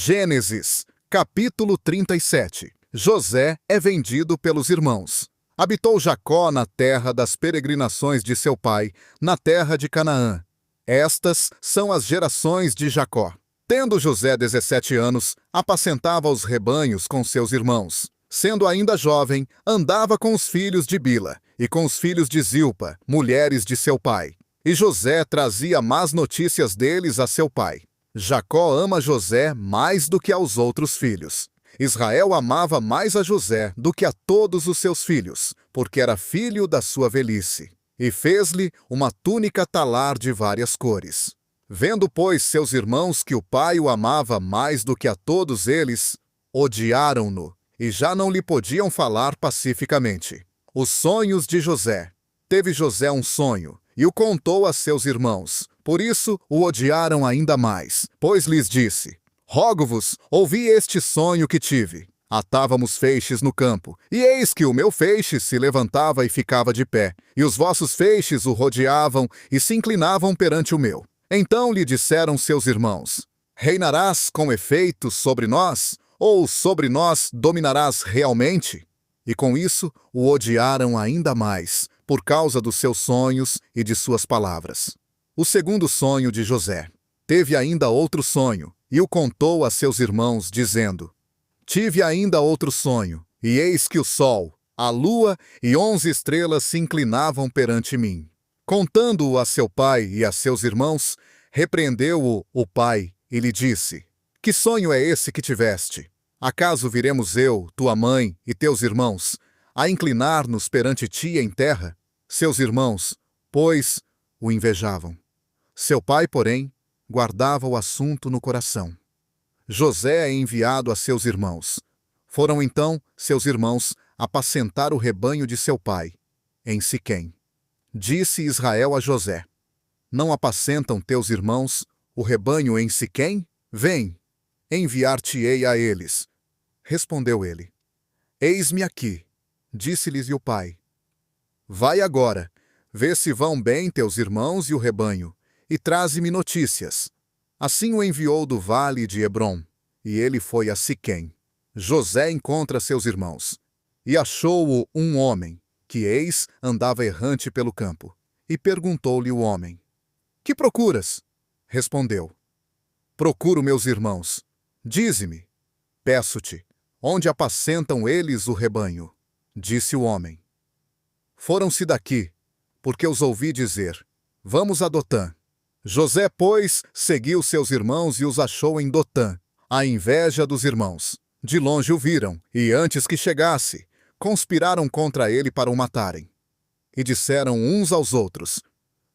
Gênesis, capítulo 37. José é vendido pelos irmãos. Habitou Jacó na terra das peregrinações de seu pai, na terra de Canaã. Estas são as gerações de Jacó. Tendo José 17 anos, apacentava os rebanhos com seus irmãos. Sendo ainda jovem, andava com os filhos de Bila e com os filhos de Zilpa, mulheres de seu pai. E José trazia más notícias deles a seu pai. Jacó ama José mais do que aos outros filhos. Israel amava mais a José do que a todos os seus filhos, porque era filho da sua velhice. E fez-lhe uma túnica talar de várias cores. Vendo, pois, seus irmãos que o pai o amava mais do que a todos eles, odiaram-no, e já não lhe podiam falar pacificamente. Os sonhos de José. Teve José um sonho, e o contou a seus irmãos. Por isso o odiaram ainda mais, pois lhes disse: Rogo-vos, ouvi este sonho que tive. Atávamos feixes no campo, e eis que o meu feixe se levantava e ficava de pé, e os vossos feixes o rodeavam e se inclinavam perante o meu. Então lhe disseram seus irmãos: Reinarás com efeito sobre nós, ou sobre nós dominarás realmente? E com isso o odiaram ainda mais, por causa dos seus sonhos e de suas palavras. O segundo sonho de José. Teve ainda outro sonho, e o contou a seus irmãos, dizendo: Tive ainda outro sonho, e eis que o sol, a lua e 11 estrelas se inclinavam perante mim. Contando-o a seu pai e a seus irmãos, repreendeu-o o pai e lhe disse: Que sonho é esse que tiveste? Acaso viremos eu, tua mãe e teus irmãos, a inclinar-nos perante ti em terra? Seus irmãos, pois, o invejavam. Seu pai, porém, guardava o assunto no coração. José é enviado a seus irmãos. Foram então seus irmãos apacentar o rebanho de seu pai, em Siquém. Disse Israel a José: Não apacentam teus irmãos o rebanho em Siquém? Vem, enviar-te-ei a eles. Respondeu ele: Eis-me aqui. Disse-lhes o pai: Vai agora, vê se vão bem teus irmãos e o rebanho, e traze-me notícias. Assim o enviou do vale de Hebrom, e ele foi a Siquém. José encontra seus irmãos. E achou-o um homem, que eis andava errante pelo campo. E perguntou-lhe o homem: Que procuras? Respondeu: Procuro meus irmãos. Dize-me, peço-te, onde apacentam eles o rebanho? Disse o homem: Foram-se daqui, porque os ouvi dizer: Vamos a Dotã. José, pois, seguiu seus irmãos e os achou em Dotã, à inveja dos irmãos. De longe o viram, e antes que chegasse, conspiraram contra ele para o matarem. E disseram uns aos outros: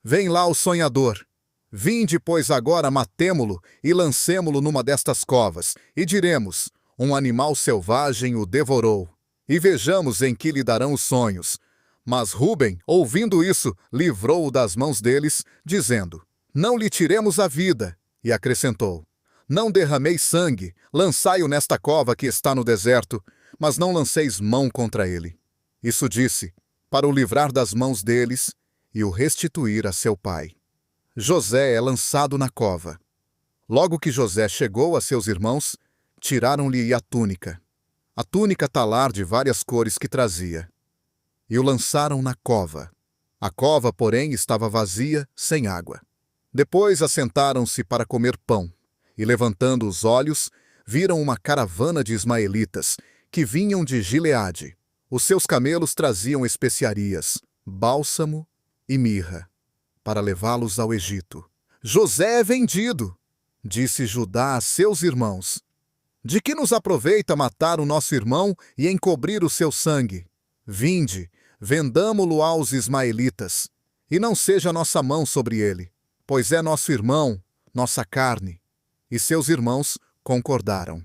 Vem lá o sonhador. Vinde, pois, agora matemo-lo e lancemo-lo numa destas covas, e diremos: Um animal selvagem o devorou. E vejamos em que lhe darão os sonhos. Mas Ruben, ouvindo isso, livrou-o das mãos deles, dizendo: Não lhe tiremos a vida. E acrescentou: Não derrameis sangue, lançai-o nesta cova que está no deserto, mas não lanceis mão contra ele. Isso disse, para o livrar das mãos deles e o restituir a seu pai. José é lançado na cova. Logo que José chegou a seus irmãos, tiraram-lhe a túnica talar de várias cores que trazia, e o lançaram na cova. A cova, porém, estava vazia, sem água. Depois assentaram-se para comer pão, e levantando os olhos, viram uma caravana de ismaelitas, que vinham de Gileade. Os seus camelos traziam especiarias, bálsamo e mirra, para levá-los ao Egito. José é vendido, disse Judá a seus irmãos. De que nos aproveita matar o nosso irmão e encobrir o seu sangue? Vinde, vendamo-lo aos ismaelitas, e não seja nossa mão sobre ele, pois é nosso irmão, nossa carne. E seus irmãos concordaram.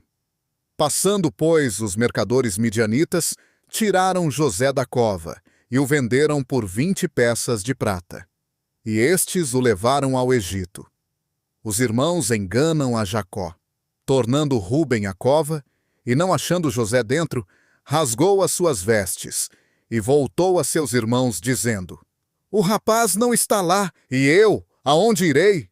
Passando, pois, os mercadores midianitas, tiraram José da cova, e o venderam por 20 peças de prata. E estes o levaram ao Egito. Os irmãos enganam a Jacó. Tornando Ruben à cova, e não achando José dentro, rasgou as suas vestes, e voltou a seus irmãos, dizendo: O rapaz não está lá, e eu, aonde irei?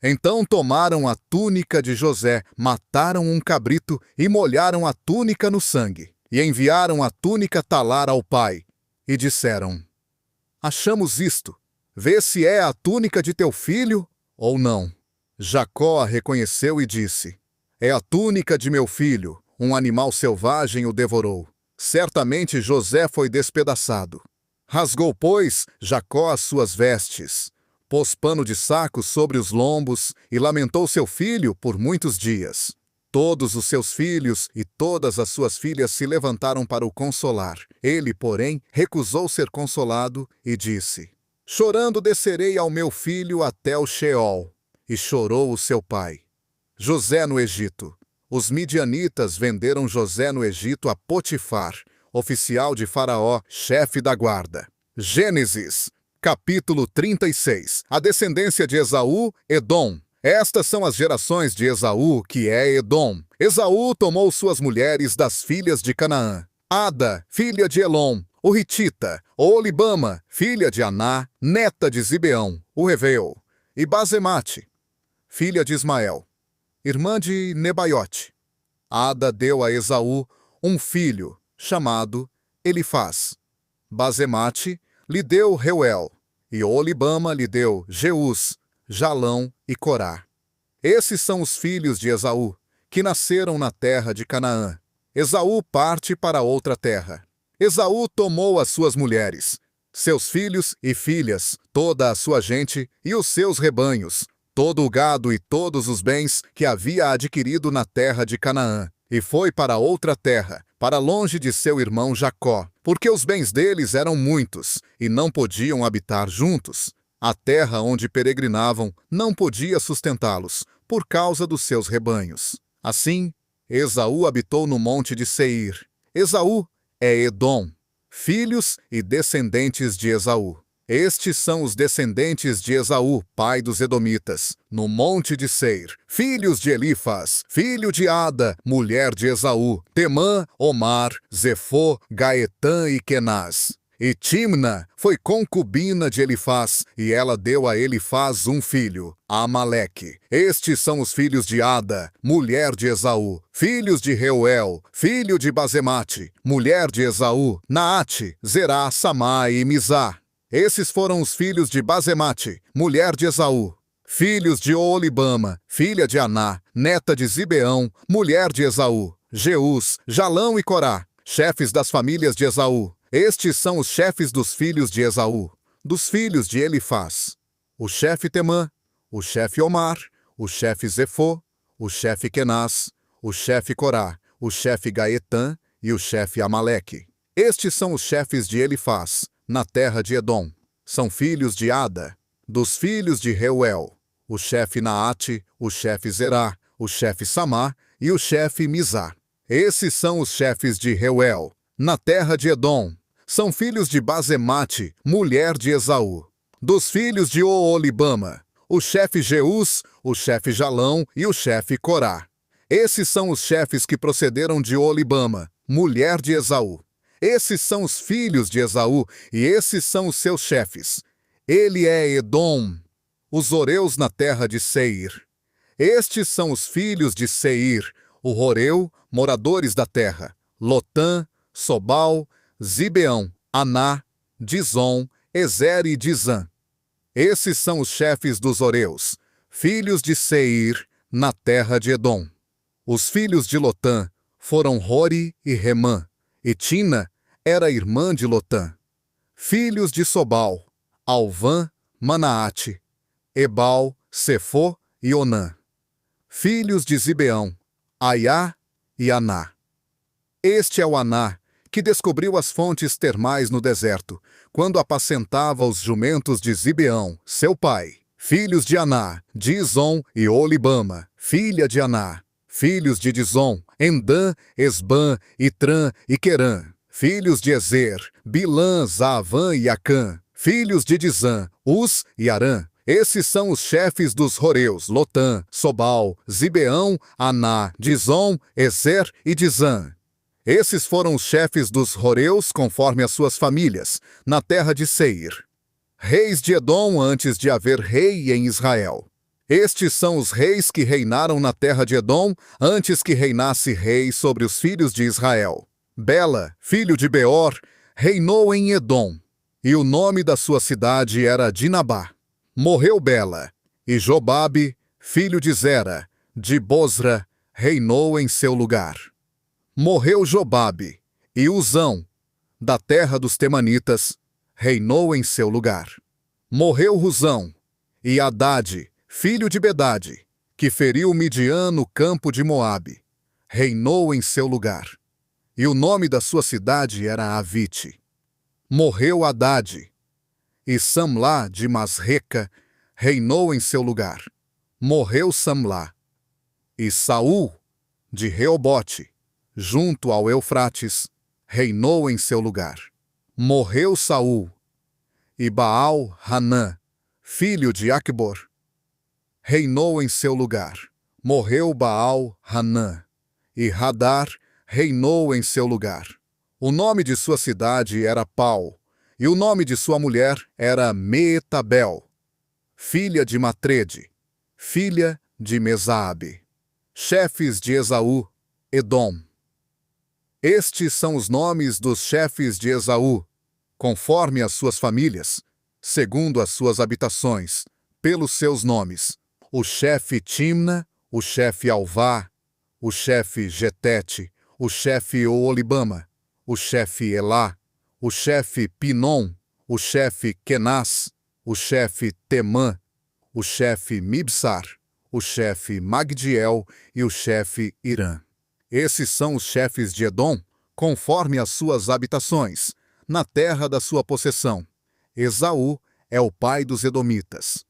Então tomaram a túnica de José, mataram um cabrito e molharam a túnica no sangue. E enviaram a túnica talar ao pai. E disseram: achamos isto. Vê se é a túnica de teu filho ou não. Jacó a reconheceu e disse: é a túnica de meu filho. Um animal selvagem o devorou. Certamente José foi despedaçado. Rasgou, pois, Jacó as suas vestes, pôs pano de saco sobre os lombos e lamentou seu filho por muitos dias. Todos os seus filhos e todas as suas filhas se levantaram para o consolar. Ele, porém, recusou ser consolado e disse: chorando descerei ao meu filho até o Sheol. E chorou o seu pai. José no Egito. Os midianitas venderam José no Egito a Potifar, oficial de Faraó, chefe da guarda. Gênesis, capítulo 36. A descendência de Esaú, Edom. Estas são as gerações de Esaú, que é Edom. Esaú tomou suas mulheres das filhas de Canaã. Ada, filha de Elom, o Hitita, Olibama, filha de Aná, neta de Zibeão, o Heveu, e Basemate, filha de Ismael, irmã de Nebaiote. Ada deu a Esaú um filho, chamado Elifaz. Basemate lhe deu Reuel, e Olibama lhe deu Jeus, Jalão e Corá. Esses são os filhos de Esaú, que nasceram na terra de Canaã. Esaú parte para outra terra. Esaú tomou as suas mulheres, seus filhos e filhas, toda a sua gente e os seus rebanhos, todo o gado e todos os bens que havia adquirido na terra de Canaã, e foi para outra terra, para longe de seu irmão Jacó, porque os bens deles eram muitos, e não podiam habitar juntos. A terra onde peregrinavam não podia sustentá-los, por causa dos seus rebanhos. Assim, Esaú habitou no monte de Seir. Esaú é Edom, filhos e descendentes de Esaú. Estes são os descendentes de Esaú, pai dos Edomitas, no monte de Seir. Filhos de Elifaz, filho de Ada, mulher de Esaú, Temã, Omar, Zefô, Gaetã e Kenaz. E Timna foi concubina de Elifaz, e ela deu a Elifaz um filho, Amaleque. Estes são os filhos de Ada, mulher de Esaú, filhos de Reuel, filho de Basemate, mulher de Esaú, Naate, Zerá, Samá e Mizá. Esses foram os filhos de Basemate, mulher de Esaú. Filhos de Olibama, filha de Aná, neta de Zibeão, mulher de Esaú, Jeus, Jalão e Corá, chefes das famílias de Esaú. Estes são os chefes dos filhos de Esaú, dos filhos de Elifaz: o chefe Temã, o chefe Omar, o chefe Zefô, o chefe Kenaz, o chefe Corá, o chefe Gaetã e o chefe Amaleque. Estes são os chefes de Elifaz, na terra de Edom. São filhos de Ada, dos filhos de Reuel: o chefe Naate, o chefe Zerá, o chefe Samá e o chefe Mizá. Esses são os chefes de Reuel, na terra de Edom. São filhos de Basemate, mulher de Esaú. Dos filhos de Oolibama: o chefe Jeus, o chefe Jalão e o chefe Corá. Esses são os chefes que procederam de Oolibama, mulher de Esaú. Esses são os filhos de Esaú, e esses são os seus chefes. Ele é Edom, os horeus na terra de Seir. Estes são os filhos de Seir, o horeu, moradores da terra: Lotã, Sobal, Zibeão, Aná, Dizon, Ezer e Dizã. Esses são os chefes dos horeus, filhos de Seir, na terra de Edom. Os filhos de Lotã foram Hori e Remã, e Tina era irmã de Lotã. Filhos de Sobal: Alvã, Manaate, Ebal, Sefô e Onã. Filhos de Zibeão: Aiá e Aná. Este é o Aná, que descobriu as fontes termais no deserto, quando apacentava os jumentos de Zibeão, seu pai. Filhos de Aná: Dizon e Olibama, filha de Aná. Filhos de Dizon: Endã, Esbã, Itrã e Querã. Filhos de Ezer: Bilã, Zaavã e Acã. Filhos de Dizã: Uz e Arã. Esses são os chefes dos horeus: Lotã, Sobal, Zibeão, Aná, Dizon, Ezer e Dizã. Esses foram os chefes dos horeus conforme as suas famílias, na terra de Seir. Reis de Edom antes de haver rei em Israel. Estes são os reis que reinaram na terra de Edom, antes que reinasse rei sobre os filhos de Israel. Bela, filho de Beor, reinou em Edom, e o nome da sua cidade era Dinabá. Morreu Bela, e Jobabe, filho de Zera, de Bosra, reinou em seu lugar. Morreu Jobabe, e Uzão, da terra dos Temanitas, reinou em seu lugar. Morreu Ruzão, e Hadade, filho de Bedade, que feriu Midian no campo de Moabe, reinou em seu lugar. E o nome da sua cidade era Avite. Morreu Hadade, e Samlá de Masreca reinou em seu lugar. Morreu Samlá. E Saul, de Reobote, junto ao Eufrates, reinou em seu lugar. Morreu Saul. E Baal-Hanã, filho de Acbor, reinou em seu lugar. Morreu Baal-Hanã. E Hadar reinou em seu lugar. O nome de sua cidade era Pau, e o nome de sua mulher era Meetabel, filha de Matrede, filha de Mesaabe. Chefes de Esaú, Edom. Estes são os nomes dos chefes de Esaú, conforme as suas famílias, segundo as suas habitações, pelos seus nomes: o chefe Timna, o chefe Alvá, o chefe Getete, o chefe Oolibama, o chefe Elá, o chefe Pinom, o chefe Kenaz, o chefe Temã, o chefe Mibsar, o chefe Magdiel e o chefe Irã. Esses são os chefes de Edom, conforme as suas habitações, na terra da sua possessão. Esaú é o pai dos edomitas.